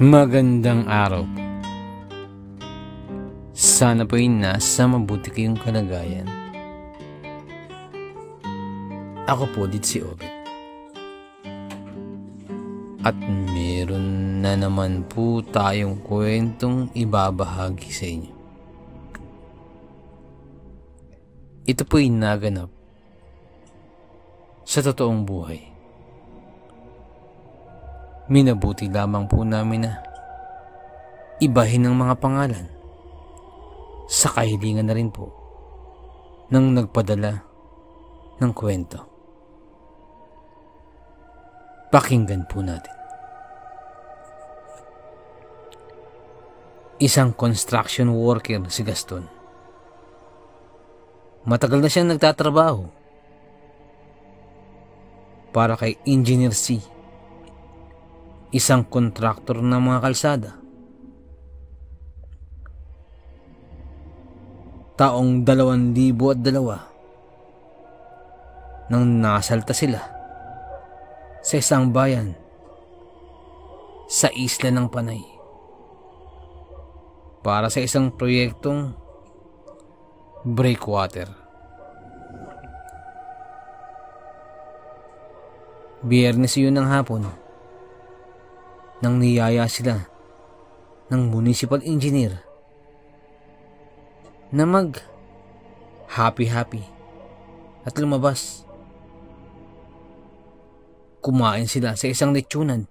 Magandang araw. Sana po'y nasa mabuti kayong kalagayan. Ako po dito si Obet. At meron na naman po tayong kwentong ibabahagi sa inyo. Ito po'y naganap sa totoong buhay. Minabuti lamang po namin na ibahin ang mga pangalan sa kahilingan na rin po ng nagpadala ng kwento. Pakinggan po natin. Isang construction worker si Gaston. Matagal na siyang nagtatrabaho para kay Engineer C, isang kontraktor ng mga kalsada. Taong 2002 nang nasalta sila sa isang bayan sa isla ng Panay para sa isang proyektong breakwater. Biyernes yun ng hapon nang niyaya sila ng municipal engineer na mag happy at lumabas. Kumain sila sa isang lechonan.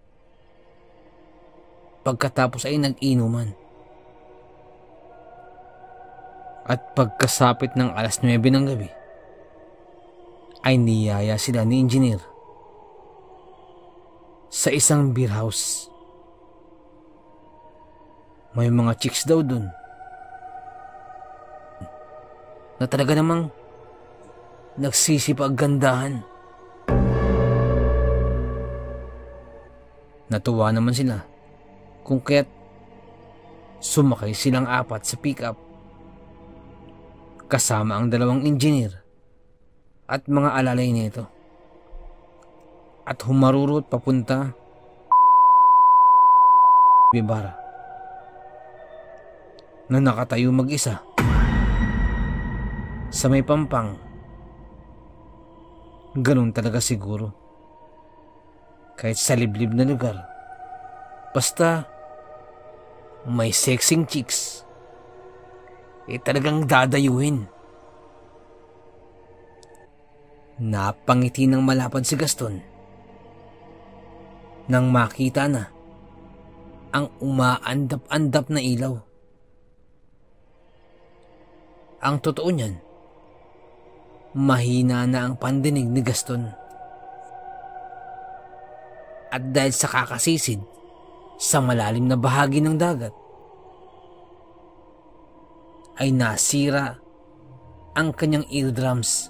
Pagkatapos ay nag-inuman. At pagkasapit ng alas 9 ng gabi ay niyaya sila ni engineer sa isang beer house. May mga chicks daw dun na talaga namang nagsisipaggandahan. Natuwa naman sila kung kaya't sumakay silang apat sa pick-up kasama ang dalawang engineer at mga alalay nito at humarurot papunta Bibara na nakatayo mag-isa sa may pampang. Ganun talaga siguro. Kahit sa liblib na lugar, basta may sexing chicks, talagang dadayuhin. Napangiti ng malapad si Gaston nang makita na ang umaandap-andap na ilaw. Ang totoo niyan, mahina na ang pandinig ni Gaston. At dahil sa kakasisid sa malalim na bahagi ng dagat, ay nasira ang kanyang eardrums.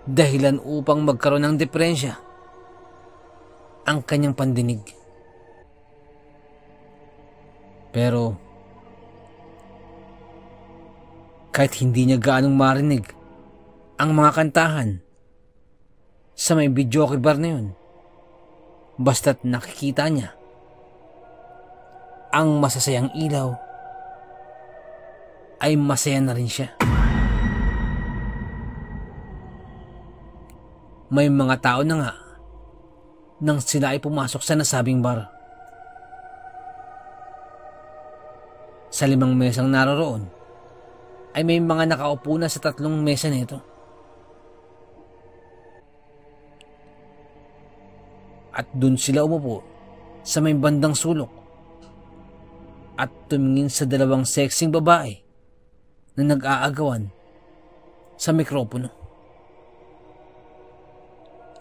Dahilan upang magkaroon ng depresya ang kanyang pandinig. Pero kahit hindi niya gaanong marinig ang mga kantahan sa may videoke bar na yun, basta't nakikita niya ang masasayang ilaw, ay masaya na rin siya. May mga tao na nga nang sila ay pumasok sa nasabing bar. Sa 5 mesang naroroon ay may mga nakaupo na sa 3 mesa nito. At dun sila umupo sa may bandang sulok at tumingin sa 2 sexing babae na nag-aagawan sa mikropono.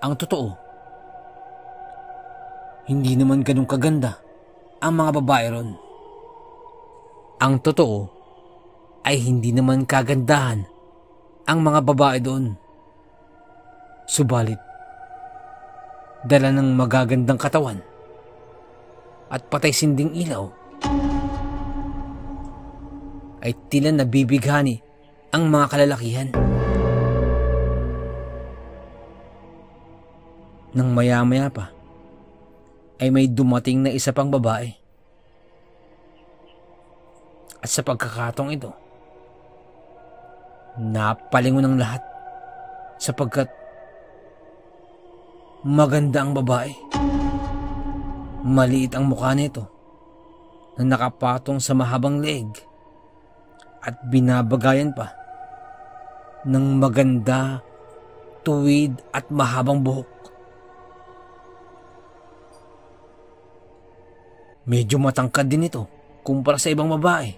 Ang totoo, hindi naman ganun kaganda ang mga babae ron. Ang totoo ay hindi naman kagandahan ang mga babae doon. Subalit, dala ng magagandang katawan at patay sinding ilaw, ay tila nabibighani ang mga kalalakihan. Nang maya-maya pa ay may dumating na isa pang babae. At sa pagkakataong ito, napalingon ng lahat sapagkat maganda ang babae. Maliit ang mukha nito na nakapatong sa mahabang leeg at binabagayan pa ng maganda, tuwid at mahabang buhok. Medyo matangkad din ito kumpara sa ibang babae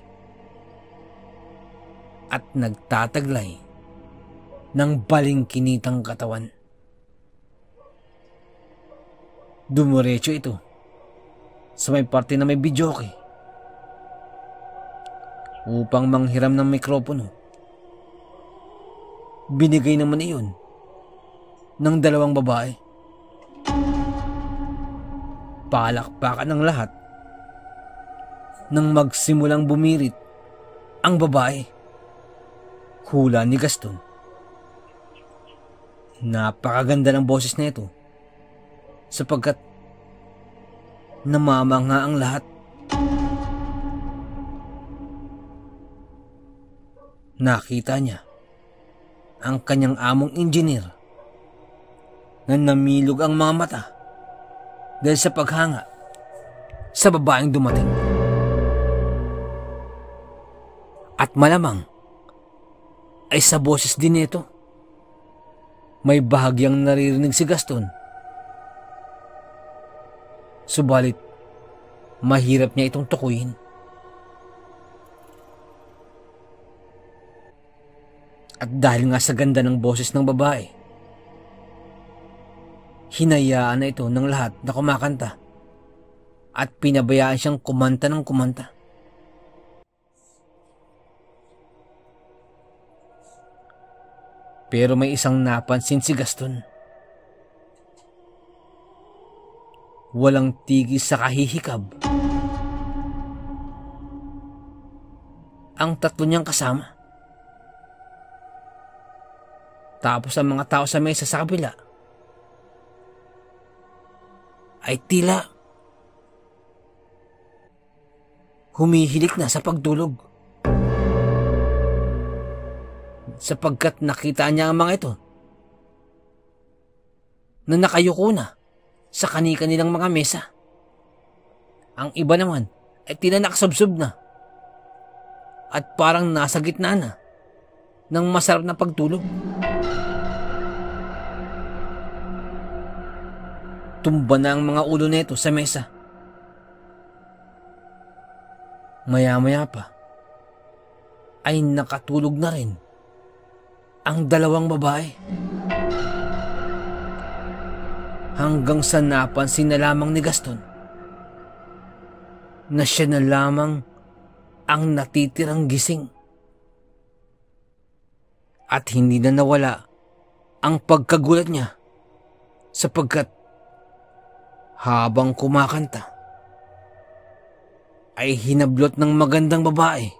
at nagtataglay ng balingkinitang katawan. Dumiretso ito sa may parte na may videoke upang manghiram ng mikropono. Binigay naman iyon ng dalawang babae. Palakpakan ng lahat nang magsimulang bumirit ang babae. Hula ni Gaston. Napakaganda ng boses nito sapagkat namamanga ang lahat. Nakita niya ang kanyang among engineer na namilog ang mga mata dahil sa paghanga sa babaeng dumating. At malamang ay sa boses din nito may bahagyang naririnig si Gaston. Subalit mahirap niya itong tukuyin. At dahil nga sa ganda ng boses ng babae, hinayaan na ito ng lahat na kumakanta at pinabayaan siyang kumanta ng kumanta. Pero may isang napansin si Gaston. Walang tigil sa kahihikab ang tatlo niyang kasama. Tapos ang mga tao sa mesa sa kabila ay tila humihilik na sa pagtulog, sapagkat nakita niya ang mga ito na nakayuko na sa kani-kanilang mga mesa. Ang iba naman ay tila nakasubsob na at parang nasa gitna na ng masarap na pagtulog. Tumba na ang mga ulo nito sa mesa. Maya-maya pa ay nakatulog na rin ang dalawang babae. Hanggang sa napansin na lamang ni Gaston na siya na lamang ang natitirang gising. At hindi na nawala ang pagkagulat niya sapagkat habang kumakanta ay hinablot ng magandang babae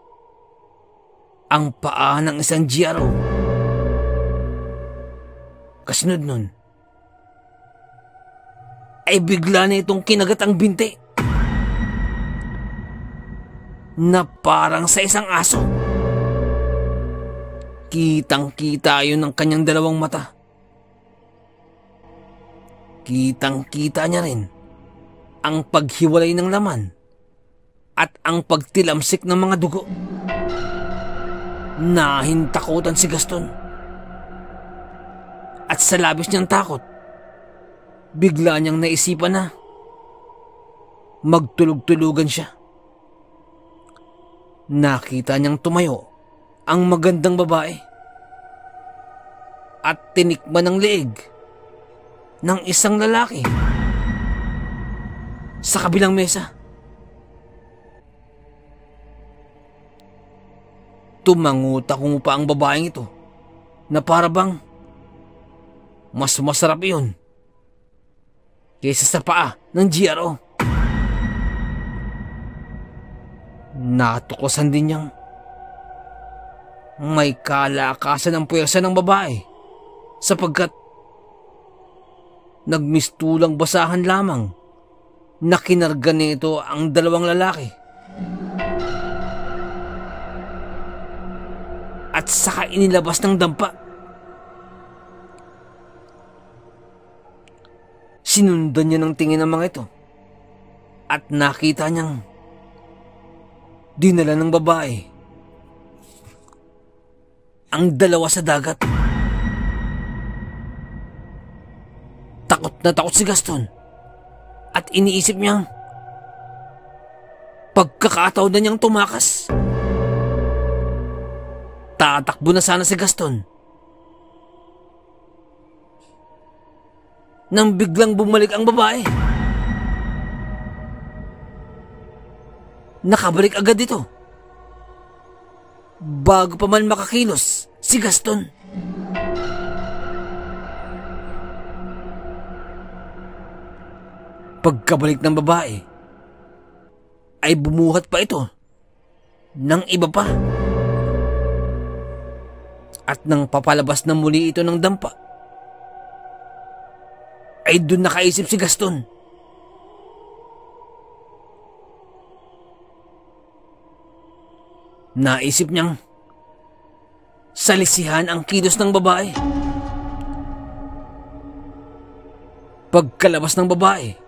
ang paa ng isang GRO. Kasunod nun ay bigla na itong kinagat ang binti na parang sa isang aso. Kitang-kita yun ng kanyang dalawang mata. Kitang-kita niya rin ang paghiwalay ng laman at ang pagtilamsik ng mga dugo. Nahintakutan si Gaston. At sa labis niyang takot, bigla niyang naisipan na magtulog-tulugan siya. Nakita niyang tumayo ang magandang babae at tinikman ng leeg ng isang lalaki sa kabilang mesa. Tumangutakong pa ang babaeng ito na para bang mas masarap iyon kaysa sa paa ng GRO. Natukosan din niyang may kalakasan ng puwersa ng babae sapagkat nagmistulang basahan lamang na kinarga nito ang dalawang lalaki. At saka inilabas ng dampa. Sinundan niya ng tingin ng mga ito at nakita niyang dinala ng babae ang dalawa sa dagat. Takot na takot si Gaston at iniisip niyang pagkakataon na niyang tumakas. Tatakbo na sana si Gaston nang biglang bumalik ang babae. Nakabalik agad ito bago pa man makakilos si Gaston. Pagkabalik ng babae ay bumuhat pa ito ng iba pa. At nang papalabas na muli ito ng dampa, ay doon nakaisip si Gaston. Naisip niyang salisihan ang kilos ng babae. Pagkalabas ng babae,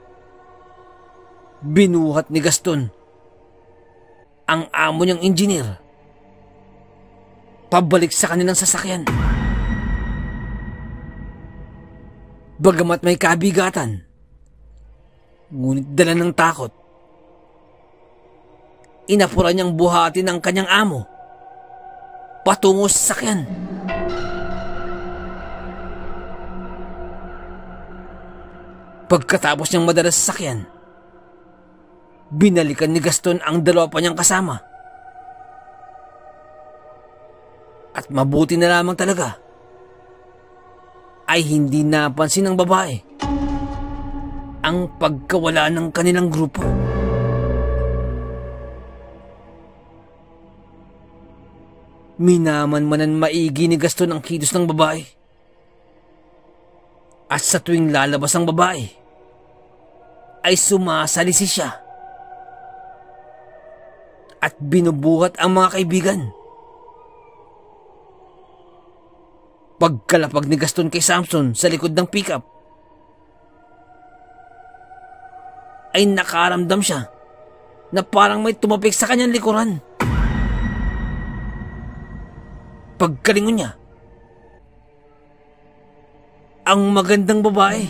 binuhat ni Gaston ang amo niyang engineer pabalik sa kanilang sasakyan. Bagamat may kabigatan, ngunit dala ng takot, inapura niyang buhatin ang kanyang amo patungo sa sasakyan. Pagkatapos niyang madala sa sasakyan, binalikan ni Gaston ang dalawa pa niyang kasama. At mabuti na lamang talaga ay hindi napansin ng babae ang pagkawala ng kanilang grupo. Minamanmanan maigi ni Gaston ang kilos ng babae. At sa tuwing lalabas ang babae, ay sumasalisi siya at binubuhat ang mga kaibigan. Pagkalapag ni Gaston kay Samson sa likod ng pickup, ay nakaramdam siya na parang may tumapik sa kanyang likuran. Pagkalingon niya, ang magandang babae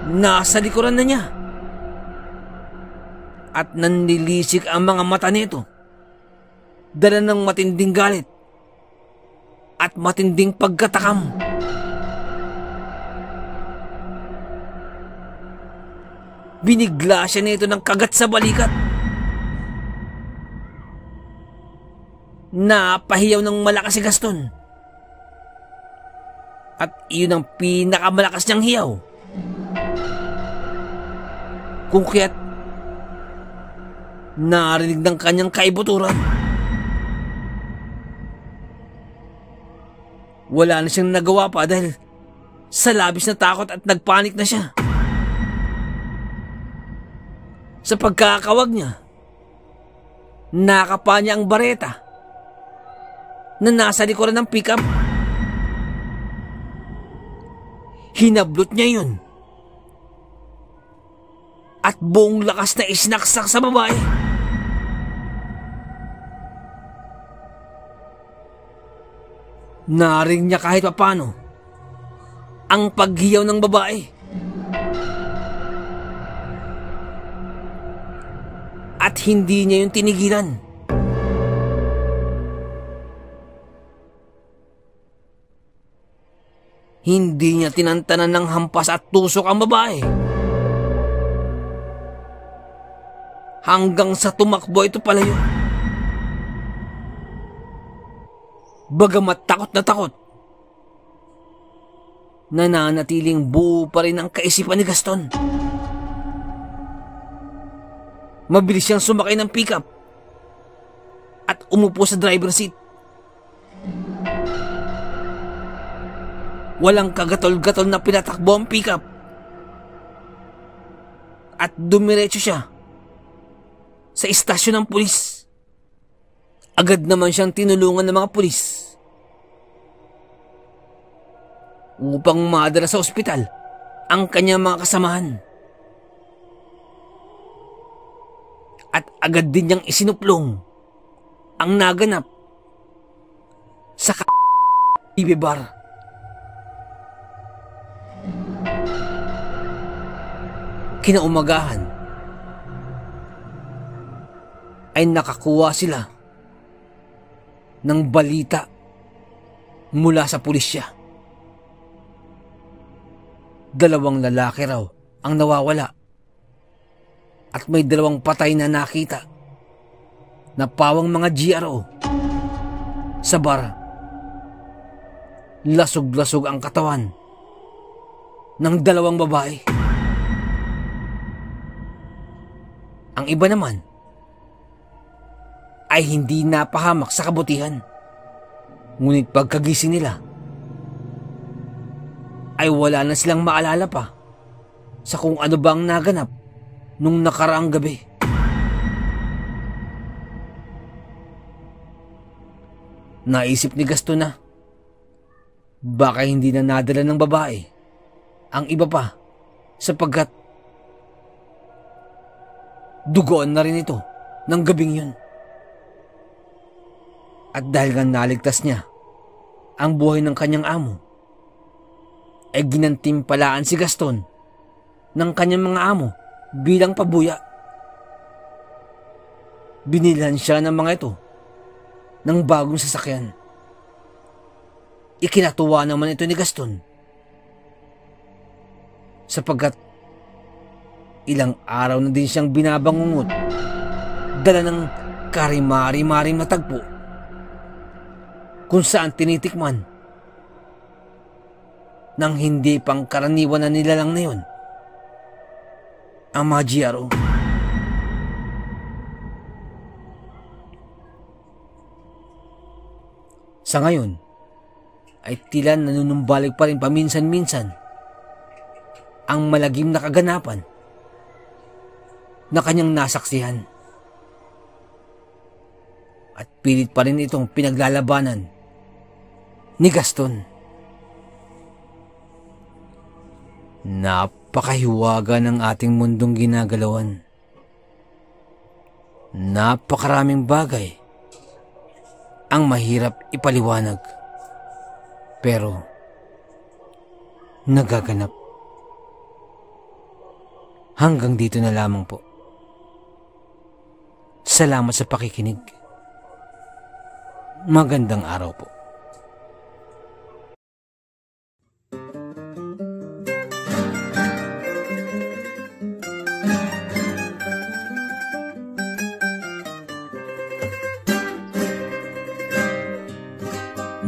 nasa likuran na niya at nanlilisik ang mga mata nito, dala ng matinding galit at matinding pagkatakam. Binigla siya nito ng kagat sa balikat. Napahiyaw ng malakas si Gaston. At iyon ang pinakamalakas niyang hiyaw. Kung kaya't narinig ng kanyang kaibuturan. Wala na siyang nagawa pa dahil sa labis na takot at nagpanik na siya. Sa pagkakawag niya, nakapa niya ang bareta na nasa likuran ng pickup. Hinablot niya yun at buong lakas na isinaksak sa babae. Narinig niya kahit papano ang paghiyaw ng babae. At hindi niya yung tinigilan. Hindi niya tinantanan ng hampas at tusok ang babae. Hanggang sa tumakbo ito palayo. Bagamat takot na takot, nananatiling buo pa rin ang kaisipan ni Gaston. Mabilis siyang sumakay ng pickup at umupo sa driver seat. walang kagatol-gatol na pinatakbo ang pickup. At dumiretso siya sa istasyon ng pulis. Agad naman siyang tinulungan ng mga pulis upang madala sa ospital ang kanyang mga kasamahan. At agad din niyang isinuplong ang naganap sa Bibi Bar. Kinaumagahan ay nakakuha sila ng balita mula sa pulisya. 2 lalaki raw ang nawawala at may 2 patay na nakita na pawang mga GRO sa bar. Lasog-lasog ang katawan ng 2 babae. Ang iba naman ay hindi napahamak sa kabutihan. Ngunit pagkagising nila ay wala na silang maalala pa sa kung ano bang naganap nung nakaraang gabi. Naisip ni Gaston na baka hindi na nadala ng babae ang iba pa sapagkat dugoan na rin ito ng gabing yun. At dahil nga naligtas niya ang buhay ng kanyang amo, ay ginantimpalaan si Gaston ng kanyang mga amo bilang pabuya. Binilhan siya ng mga ito ng bagong sasakyan. Ikinatuwa naman ito ni Gaston sapagkat ilang araw na din siyang binabangungot dala ng karimari-maring na tagpo kung saan tinitikman ng hindi pang karaniwan na nilalang na yun ang mga GRO. Sa ngayon ay tila nanunumbalik pa rin paminsan-minsan ang malagim na kaganapan na kanyang nasaksihan. At pilit pa rin itong pinaglalabanan ni Gaston. Napakahiwaga ng ating mundong ginagalawan. Napakaraming bagay ang mahirap ipaliwanag, pero nagaganap. Hanggang dito na lamang po. Salamat sa pakikinig. Magandang araw po.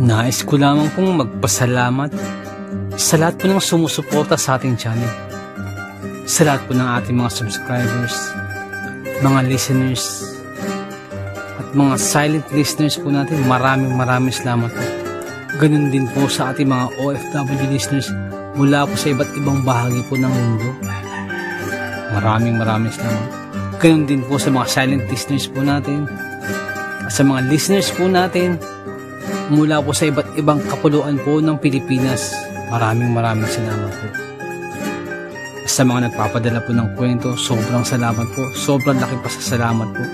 Nais ko lamang pong magpasalamat sa lahat po ng sumusuporta sa ating channel, sa lahat po ng ating mga subscribers, mga listeners, at mga silent listeners po natin. Maraming salamat po. Ganun din po sa ating mga OFW listeners mula po sa iba't ibang bahagi po ng mundo. Maraming salamat. Ganun din po sa mga silent listeners po natin at sa mga listeners po natin mula po sa iba't ibang kapuluan po ng Pilipinas. Maraming salamat po. Sa mga nagpapadala po ng kwento, sobrang salamat po. Sobrang laki pasasalamat po.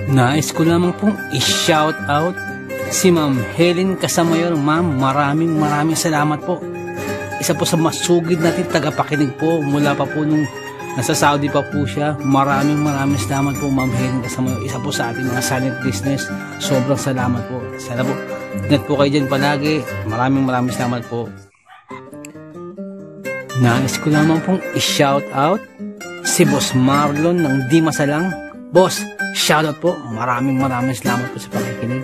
Nais ko lamang pong i-shout out si Ma'am Helen Casamayor. Ma'am, maraming salamat po. Isa po sa masugid natin tagapakinig po mula pa po nung nasa Saudi pa po siya. Maraming salamat po, Ma'am Helen Casamayor. Isa po sa ating mga silent listeners. Sobrang salamat po. Sana po, ingat po kayo dyan palagi. Maraming salamat po. Nais ko lamang pong i-shout out si Boss Marlon ng Di Masalang. Boss, shout out po. Maraming salamat po sa pakikinig.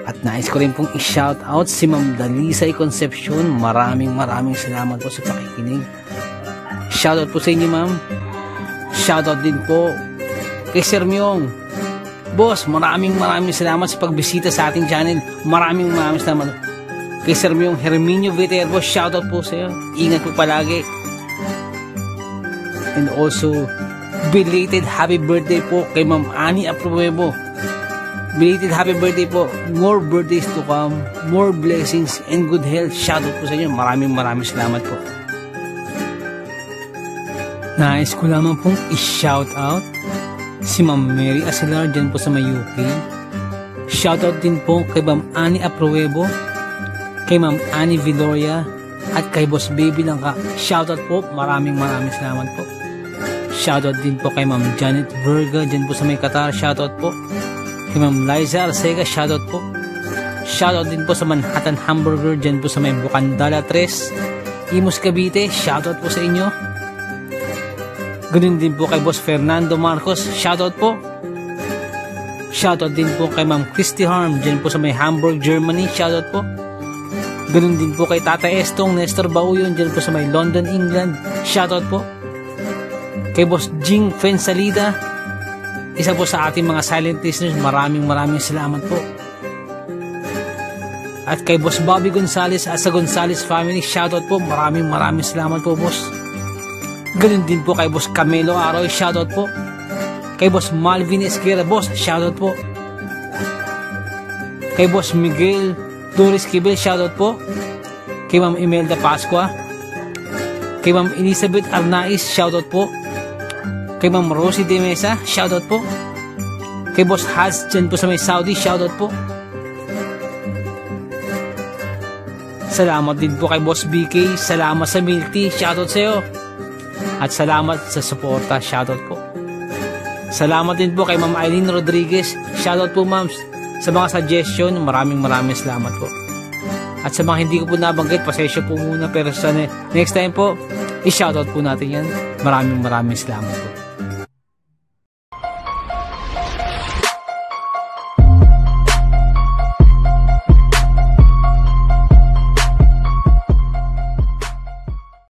At nais ko rin pong i-shout out si Ma'am Dalisay Concepcion. Maraming salamat po sa pakikinig. Shout out po sa inyo, ma'am. Shout out din po kay Sir Myong Boss, maraming salamat sa pagbisita sa ating channel. Maraming salamat. Kay Sir Myong Herminio Viterbo, shoutout po sa iyo. Ingat po palagi. And also, belated happy birthday po kay Ma'am Annie Apruebo. Belated happy birthday po. More birthdays to come. More blessings and good health. Shoutout po sa inyo. Maraming salamat po. Nais ko lamang pong i-shoutout si Ma'am Mary Asilar dyan po sa may UK. Shoutout din po kay Ma'am Annie Apruebo, kay Ma'am Annie Viloria, at kay Boss Baby Langka. Shoutout po. Maraming salamat po. Shoutout din po kay Ma'am Janet Verga dyan po sa may Qatar. Shoutout po. Kay Ma'am Liza Arcega, shoutout po. Shoutout din po sa Manhattan Hamburger dyan po sa may Bukandala 3, Imus Cavite. Shoutout po sa inyo. Ganun din po kay Boss Fernando Marcos. Shoutout po. Shoutout din po kay Ma'am Christy Harm dyan po sa may Hamburg, Germany. Shoutout po. Ganun din po kay Tata Estong Nestor Bauyon dyan po sa may London, England. Shoutout po. Kay Boss Jing Fensalida, isa po sa ating mga silent listeners, maraming salamat po. At kay Boss Bobby Gonzales at sa Gonzales family, shoutout po. Maraming salamat po, boss. Ganun din po kay Boss Camelo Aroy, shoutout po. Kay Boss Malvin Esquera, boss, shoutout po. Kay Boss Miguel Doris Kibel, shoutout po. Kay Ma'am Imelda Pascua. Kay Ma'am Elizabeth Arnaiz, shoutout po. Kay Ma'am Rosie De Mesa, shoutout po. Kay Boss Haz dyan po sa may Saudi, shoutout po. Salamat din po kay Boss BK. Salamat sa milk tea, shoutout sa iyo. At salamat sa suporta, shoutout po. Salamat din po kay Ma'am Eileen Rodriguez. Shoutout po, ma'am, sa mga suggestion. Maraming salamat po. At sa mga hindi ko po nabanggit, pasensya po muna. Pero sa next time po, i-shoutout po natin yan. Maraming salamat po.